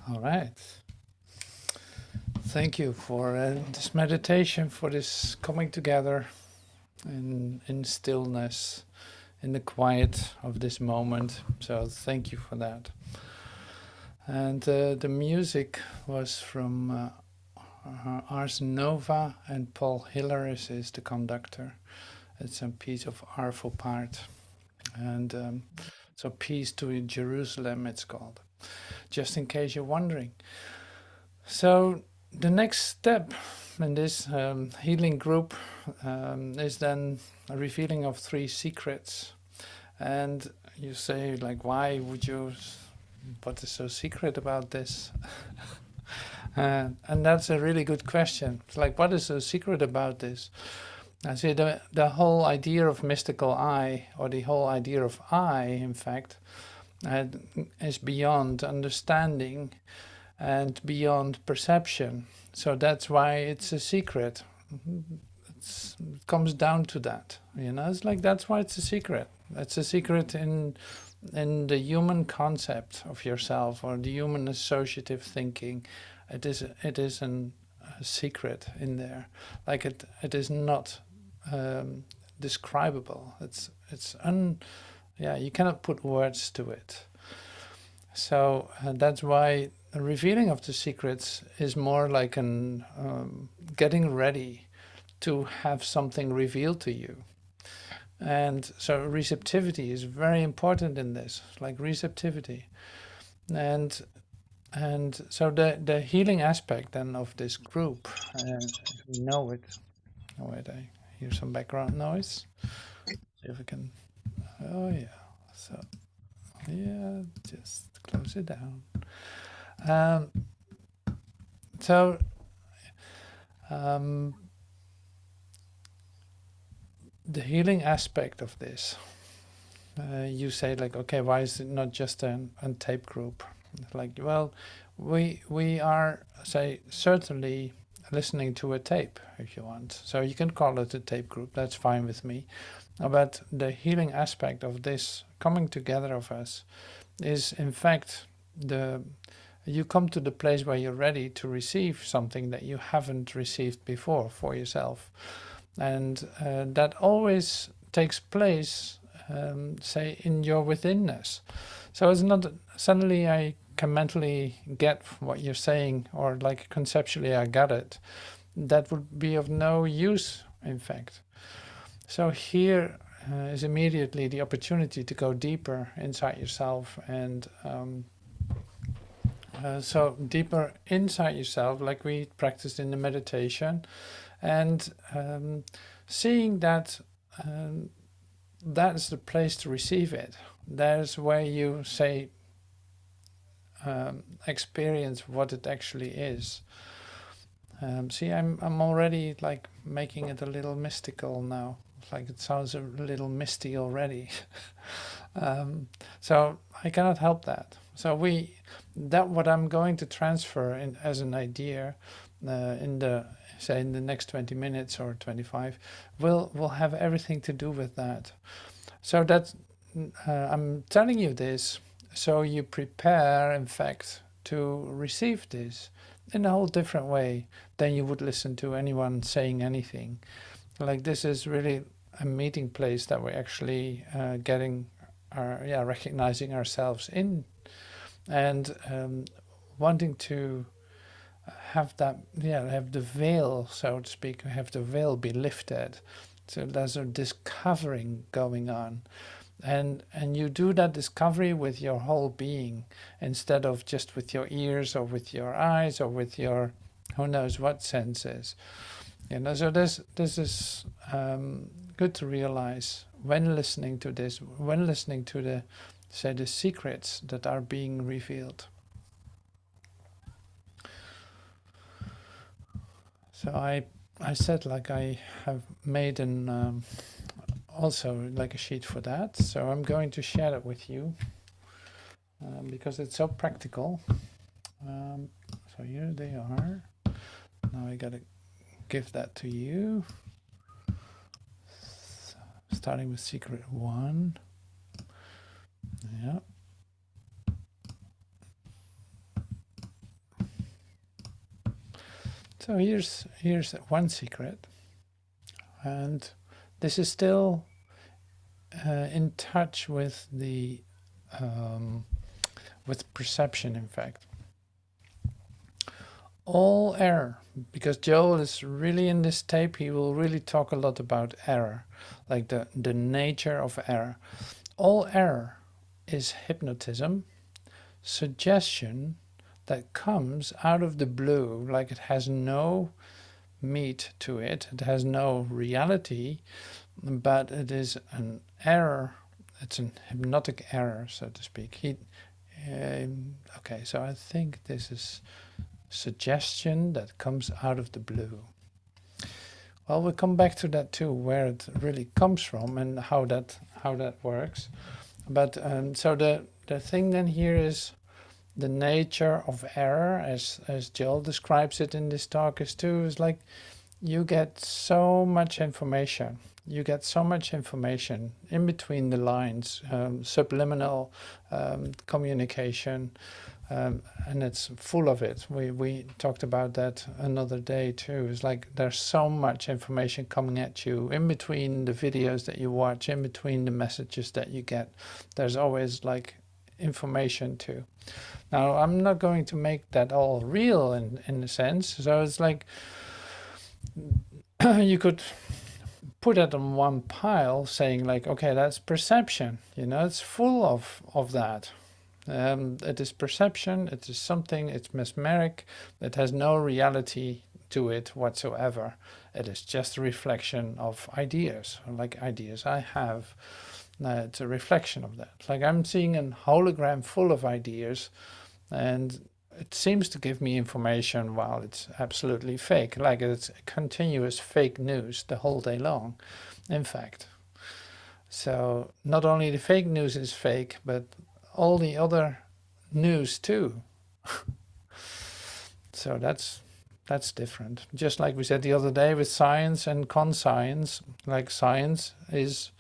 All right. Thank you for this meditation, for this coming together in stillness, in the quiet of this moment. So thank you for that. And the music was from Ars Nova, and Paul Hiller is the conductor. It's a piece of Arvo Part. And so Peace to Jerusalem, it's called. Just in case you're wondering. So the next step in this healing group is then a revealing of 3 secrets. And you say, like, why would you, what is so secret about this? And that's a really good question. It's like, what is so secret about this? I say the whole idea of mystical I, or the whole idea of I, in fact, is beyond understanding and beyond perception. So that's why it's a secret. It comes down to that, It's like, that's why it's a secret. It's a secret in the human concept of yourself, or the human associative thinking. It is a secret in there. Like it is not describable. You cannot put words to it. So that's why the revealing of the secrets is more like an getting ready to have something revealed to you. And so receptivity is very important in this, like receptivity. And so the healing aspect then of this group, if we know it. Oh wait, I hear some background noise. See if we can. Oh yeah. So yeah, just close it down. Um, so the healing aspect of this, you say, like, okay, why is it not just a tape group? Like, well, we are, say, certainly listening to a tape, if you want. So you can call it a tape group. That's fine with me. But the healing aspect of this coming together of us is, in fact, you come to the place where you're ready to receive something that you haven't received before for yourself. And that always takes place, say, in your withinness. So it's not suddenly I can mentally get what you're saying, or like conceptually I got it. That would be of no use, in fact. So here is immediately the opportunity to go deeper inside yourself, and so deeper inside yourself, like we practiced in the meditation, and seeing that that is the place to receive it. That is where you say experience what it actually is. See, I'm already like making it a little mystical now. Like it sounds a little misty already. So I cannot help that. So what I'm going to transfer in as an idea in the next 20 minutes or 25 will have everything to do with that. So that's I'm telling you this so you prepare, in fact, to receive this in a whole different way than you would listen to anyone saying anything. Like, this is really a meeting place that we're actually recognizing ourselves in, and wanting to have the veil, so to speak, have the veil be lifted. So there's a discovering going on. And you do that discovery with your whole being, instead of just with your ears or with your eyes or with your who knows what senses. So this is good to realize when listening to this, when listening to the secrets that are being revealed. So I said, like, I have made an also like a sheet for that. So I'm going to share it with you because it's so practical. So here they are. Now I gotta give that to you. So, starting with secret 1. Yeah. So here's one secret, and this is still in touch with the with perception. In fact, all error, because Joel is really in this tape, he will really talk a lot about error, like the nature of error. All error is hypnotism, suggestion that comes out of the blue, like it has no meat to it, it has no reality, but it is an error. It's a hypnotic error, so to speak. Okay, so I think this is suggestion that comes out of the blue. Well, we'll come back to that too, where it really comes from and how that works. But so the thing then here is the nature of error, as Joel describes it in this talk, is like you get so much information. You get so much information in between the lines, subliminal communication, and it's full of it. We talked about that another day too. It's like there's so much information coming at you in between the videos that you watch, in between the messages that you get. There's always like information too. Now, I'm not going to make that all real in a sense. So it's like you could put it on one pile saying like, okay, that's perception. You know, it's full of that. It is perception. It is something. It's mesmeric. It has no reality to it whatsoever. It is just a reflection of ideas, like ideas I have. It's a reflection of that. Like I'm seeing a hologram full of ideas, and it seems to give me information while it's absolutely fake. Like it's continuous fake news the whole day long, in fact. So not only the fake news is fake, but all the other news too. So that's different. Just like we said the other day with science and conscience, like science is,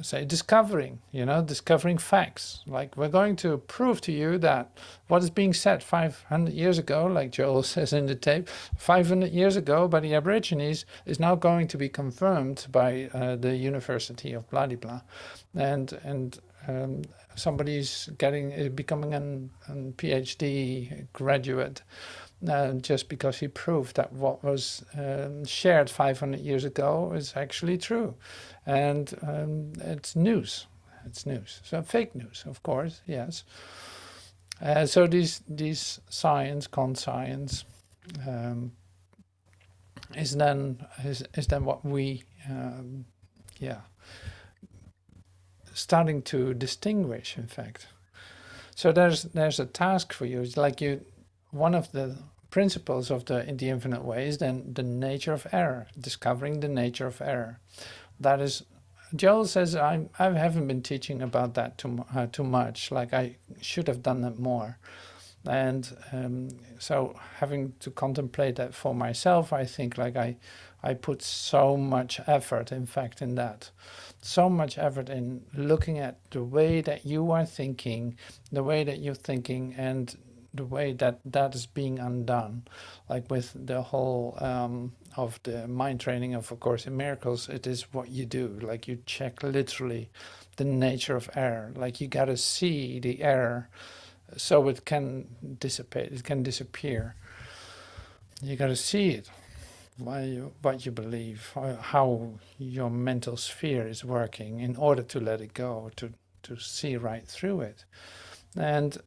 say, discovering facts. Like we're going to prove to you that what is being said 500 years ago, like Joel says in the tape, 500 years ago by the Aborigines is now going to be confirmed by the University of blah blah, and somebody's becoming a PhD graduate just because he proved that what was shared 500 years ago is actually true. And it's news. It's news. So fake news, of course, yes. So these science, conscience, is then what we, starting to distinguish, in fact. So there's a task for you. It's like one of the principles of the infinite way is then the nature of error, discovering the nature of error. That is, Joel says, I haven't been teaching about that too much. Like I should have done that more. And so having to contemplate that for myself, I think like I put so much effort, in fact, in that. So much effort in looking at the way that you are thinking, the way that you're thinking, and the way that is being undone. Like with the whole of the mind training of Course in Miracles, it is what you do. Like you check literally the nature of error. Like you got to see the error so it can dissipate, it can disappear. You got to see it, what you believe, how your mental sphere is working in order to let it go, to see right through it. And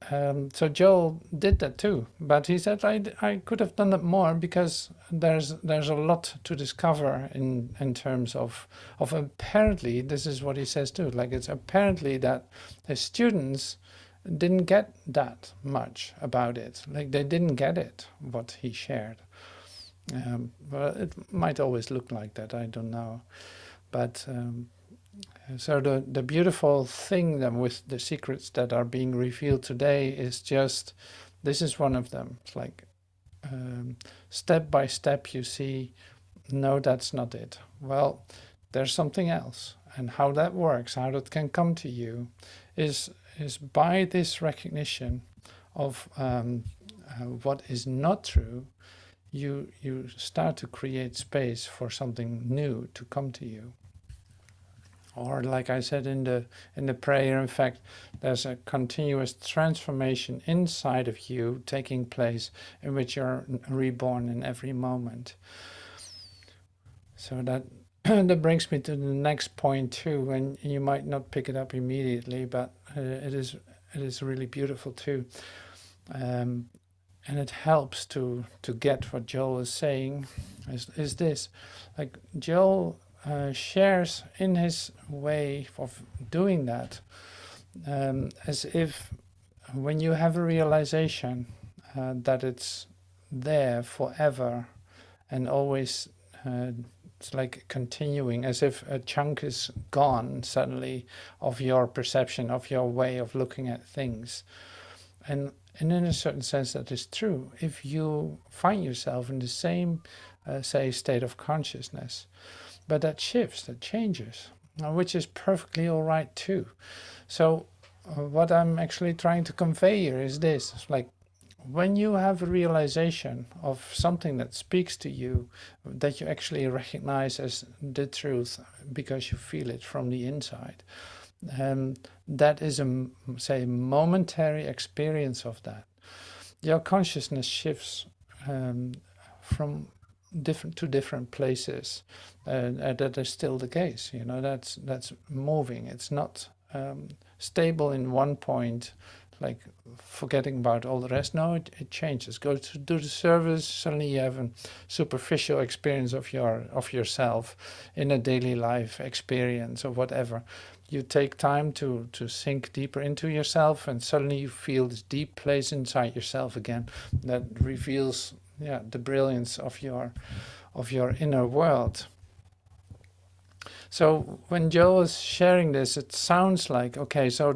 so Joel did that too, but he said I could have done that more because there's a lot to discover in terms of apparently, this is what he says too, like it's apparently that his students didn't get that much about it, like they didn't get it, what he shared. Well, it might always look like that, I don't know, but so the beautiful thing then with the secrets that are being revealed today is just, this is one of them. It's like step by step you see, no, that's not it. Well, there's something else. And how that works, how that can come to you is by this recognition of what is not true. you start to create space for something new to come to you. Or like I said in the prayer, in fact, there's a continuous transformation inside of you taking place in which you're reborn in every moment. So that that brings me to the next point too, and you might not pick it up immediately, but it is really beautiful too. And it helps to get what Joel is saying, is this. Like Joel shares in his way of doing that, as if when you have a realization that it's there forever and always, it's like continuing, as if a chunk is gone suddenly of your perception, of your way of looking at things. And in a certain sense that is true. If you find yourself in the same, say, state of consciousness, but that shifts, that changes, which is perfectly all right too. So what I'm actually trying to convey here is this. It's like when you have a realization of something that speaks to you, that you actually recognize as the truth because you feel it from the inside, that is a, say, momentary experience of that. Your consciousness shifts from different to different places. That is still the case. You know, that's moving. It's not stable in one point, like forgetting about all the rest. No, it changes. Go to do the service. Suddenly you have a superficial experience of yourself in a daily life experience or whatever. You take time to sink deeper into yourself, and suddenly you feel this deep place inside yourself again that reveals, yeah, the brilliance of your inner world. So when Joel is sharing this, it sounds like, okay, so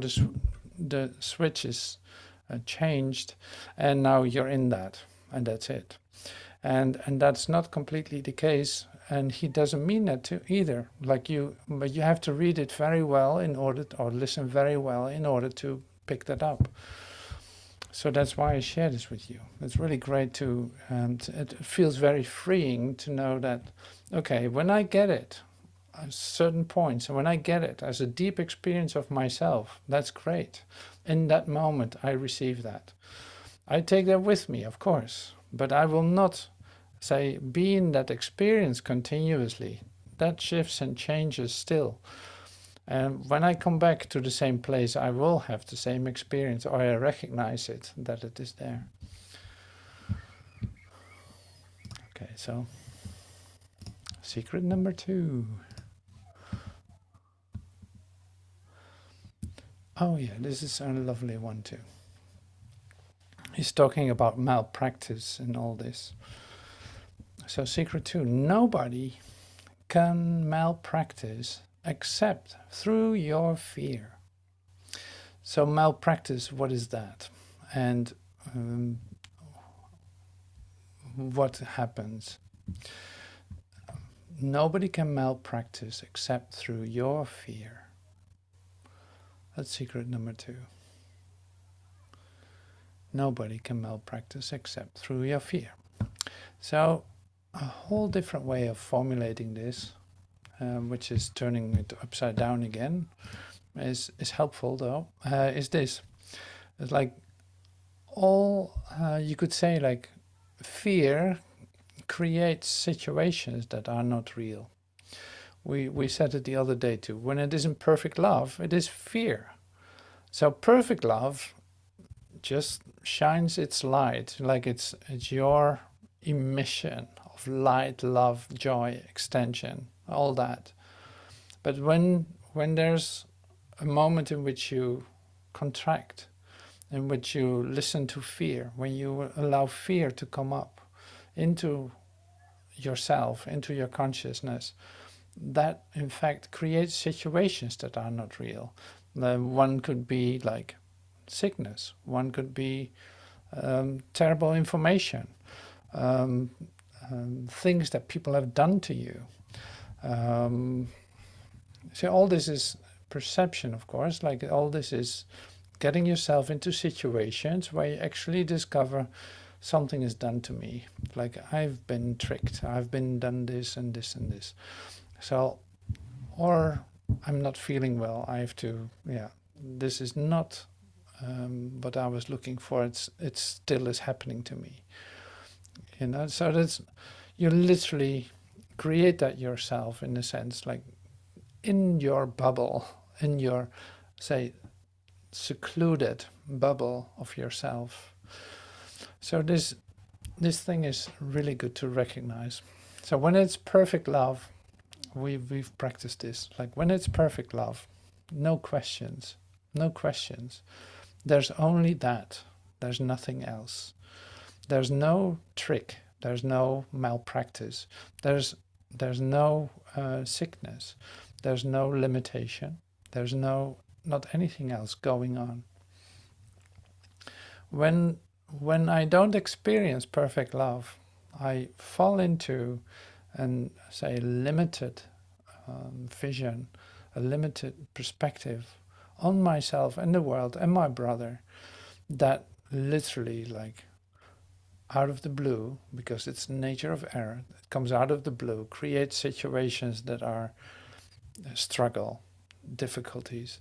the switch is changed, and now you're in that, and that's it. And that's not completely the case, and he doesn't mean that to either. But you have to read it very well in order or listen very well in order to pick that up. So that's why I share this with you. It's really great to, it feels very freeing to know that, okay, when I get it at certain points, and when I get it as a deep experience of myself, that's great. In that moment, I receive that. I take that with me, of course, but I will not, say, be in that experience continuously. That shifts and changes still. And when I come back to the same place, I will have the same experience, or I recognize it, that it is there. Okay, so secret number 2. Oh yeah, this is a lovely one too. He's talking about malpractice and all this. So secret 2, nobody can malpractice except through your fear. So malpractice, what is that? And what happens? Nobody can malpractice except through your fear. That's secret number 2. Nobody can malpractice except through your fear. So a whole different way of formulating this, which is turning it upside down again, is helpful though, is this. It's like all, you could say, like, fear creates situations that are not real. We said it the other day too. When it isn't perfect love, it is fear. So perfect love just shines its light, like it's your emission of light, love, joy, extension, all that. But when there's a moment in which you contract, in which you listen to fear, when you allow fear to come up into yourself, into your consciousness, that in fact creates situations that are not real. One could be like sickness, one could be terrible information, things that people have done to you. So all this is perception, of course, like all this is getting yourself into situations where you actually discover something is done to me, like I've been tricked, I've been done this and this and this. So, or I'm not feeling well, I have to, yeah, this is not what I was looking for, it still is happening to me. You know, so that's, you literally create that yourself in a sense, like in your bubble, in your, say, secluded bubble of yourself. So this thing is really good to recognize. So when it's perfect love, we've practiced this. Like when it's perfect love, no questions, no questions. There's only that. There's nothing else. There's no trick. There's no malpractice. There's no sickness. There's no limitation. There's not anything else going on. When I don't experience perfect love, I fall into an, say, limited vision, a limited perspective on myself and the world and my brother, that literally, like, out of the blue, because it's the nature of error, it comes out of the blue, creates situations that are struggle, difficulties.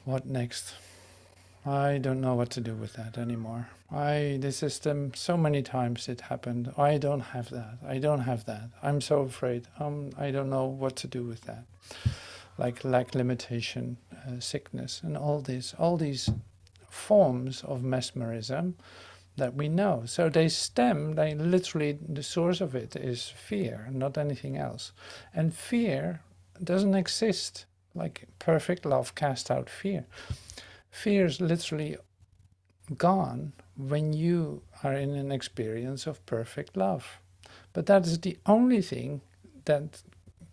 What next? I don't know what to do with that anymore. The system, so many times it happened. I don't have that. I don't have that. I'm so afraid. I don't know what to do with that. Like lack, limitation, sickness, and all these forms of mesmerism that we know. So they literally, the source of it is fear, not anything else. And fear doesn't exist. Like perfect love casts out fear. Fear is literally gone when you are in an experience of perfect love. But that is the only thing that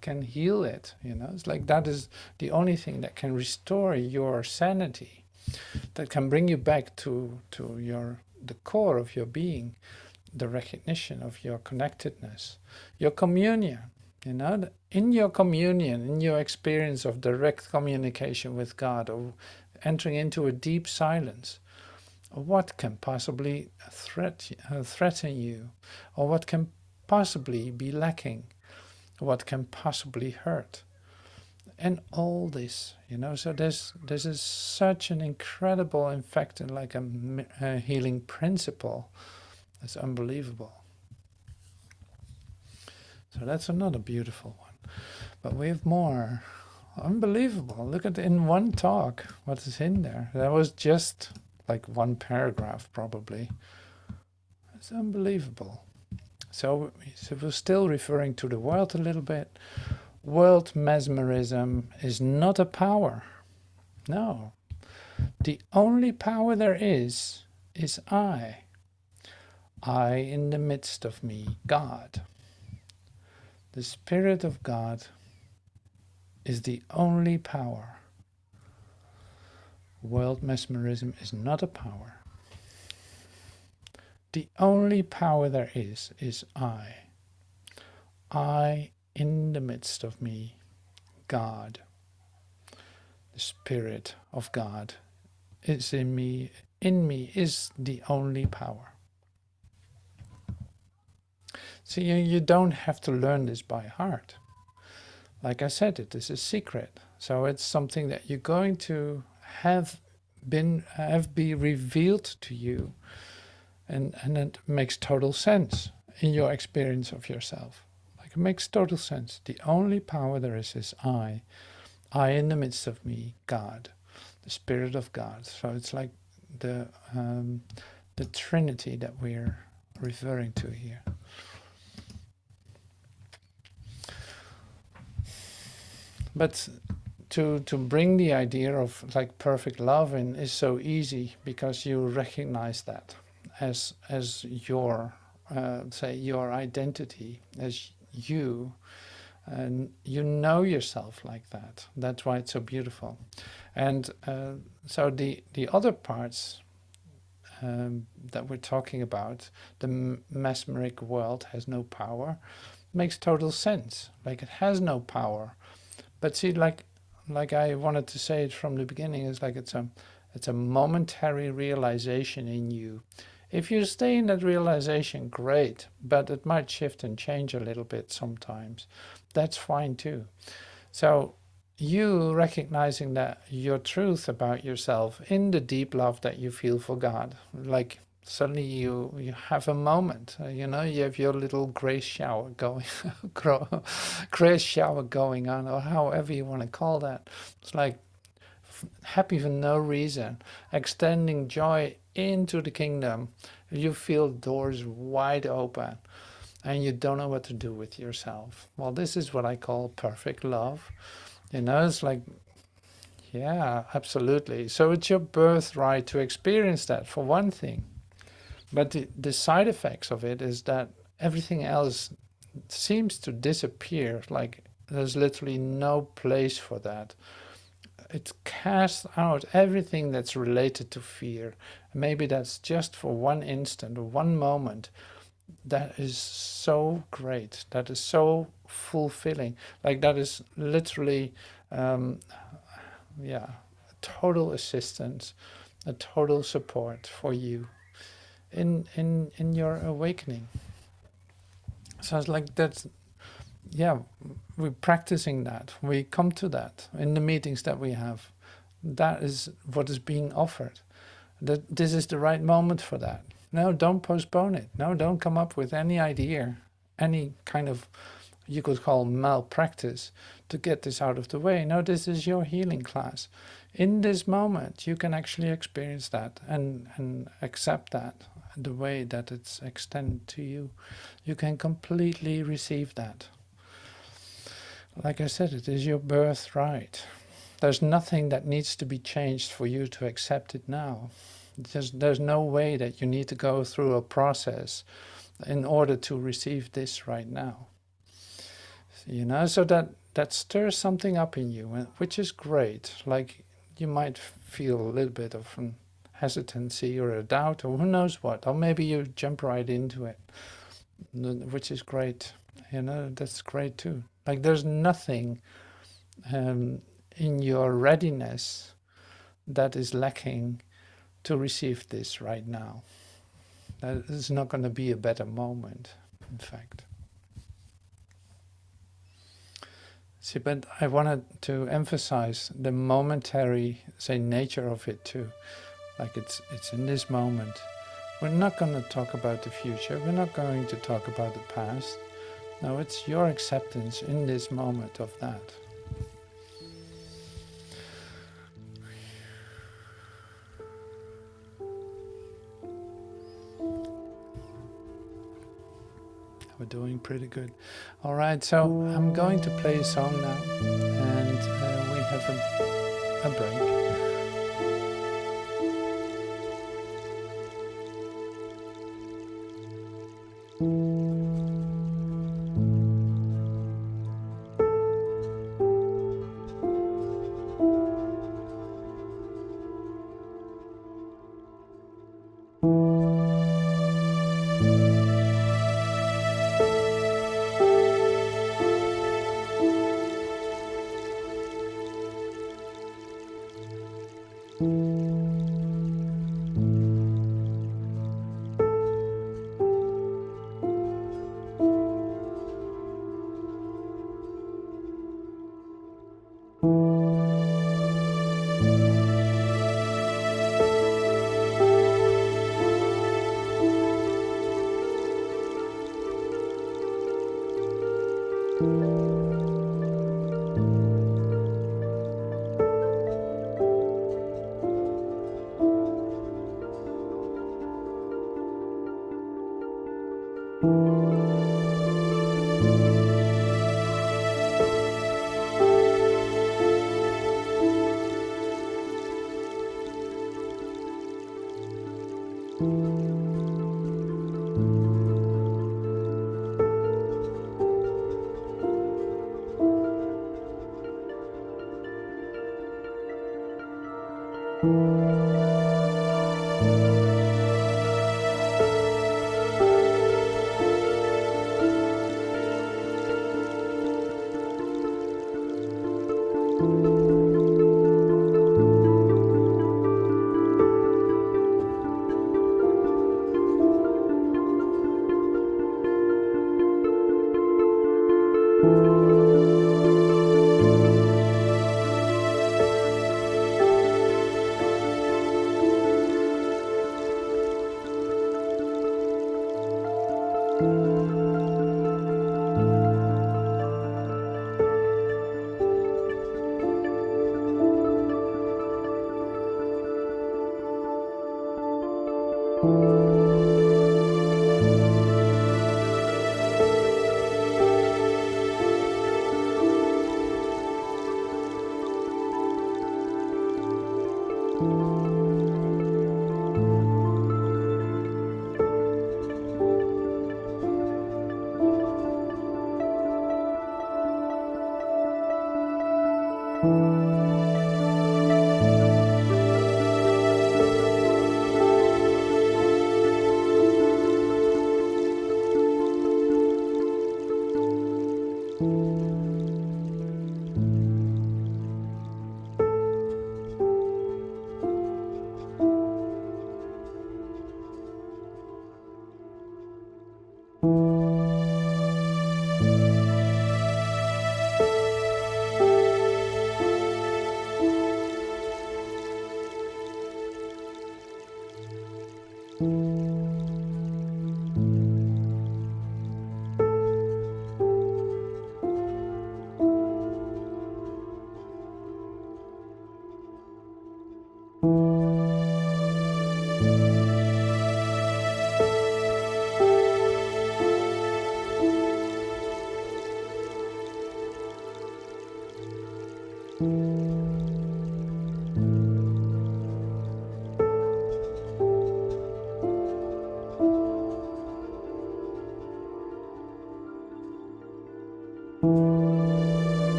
can heal it, you know. It's like that is the only thing that can restore your sanity, that can bring you back to the core of your being, the recognition of your connectedness, your communion. You know, in your communion, in your experience of direct communication with God, or entering into a deep silence, what can possibly threaten you, or what can possibly be lacking, what can possibly hurt, and all this, you know. So this is such an incredible, in fact, like a healing principle. It's unbelievable. So that's another beautiful one. But we have more. Unbelievable. Look at in one talk what is in there. That was just like one paragraph probably. It's unbelievable. So we're still referring to the world a little bit. World mesmerism is not a power. No. The only power there is I. I in the midst of me, God. The Spirit of God is the only power. World mesmerism is not a power. The only power there is I. I in the midst of me, God. The Spirit of God is in me. In me is the only power. So you don't have to learn this by heart. Like I said, it is a secret. So it's something that you're going to have be revealed to you, and it makes total sense in your experience of yourself. Like it makes total sense. The only power there is I in the midst of me, God, the Spirit of God. So it's like the Trinity that we're referring to here. But to bring the idea of like perfect love in is so easy, because you recognize that as your say your identity, as you, and you know yourself like that. That's why it's so beautiful. And so the other parts that we're talking about, the mesmeric world has no power, makes total sense. Like it has no power. But see, like I wanted to say it from the beginning, is like it's a It's a momentary realization in you. If you stay in that realization, great, but it might shift and change a little bit sometimes. That's fine too. So you recognizing that your truth about yourself in the deep love that you feel for God, like suddenly you have a moment, you have your little grace shower going, grace shower going on, or however you want to call that. It's like happy for no reason, extending joy into the kingdom. You feel doors wide open and you don't know what to do with yourself. Well, this is what I call perfect love. It's like, yeah, absolutely. So it's your birthright to experience that, for one thing. But the side effects of it is that everything else seems to disappear. Like there's literally no place for that. It casts out everything that's related to fear. Maybe that's just for one instant or one moment. That is so great. That is so fulfilling. Like that is literally, yeah, total assistance, a total support for you in your awakening. So it's like that's, yeah, we're practicing that. We come to that in the meetings that we have. That is what is being offered. That this is the right moment for that. No, don't postpone it. No, don't come up with any idea, any kind of, you could call malpractice to get this out of the way. No, this is your healing class. In this moment, you can actually experience that and accept that the way that it's extended to you. You can completely receive that. Like I said, it is your birthright. There's nothing that needs to be changed for you to accept it now. There's no way that you need to go through a process in order to receive this right now. So that stirs something up in you, which is great. Like you might feel a little bit of an hesitancy or a doubt or who knows what, or maybe you jump right into it, which is great. That's great too. Like there's nothing in your readiness that is lacking to receive this right now. That is not going to be a better moment, in fact. See, but I wanted to emphasize the momentary, say, nature of it too. Like it's in this moment. We're not going to talk about the future. We're not going to talk about the past. No, it's your acceptance in this moment of that. We're doing pretty good. All right, so I'm going to play a song now, and we have a break.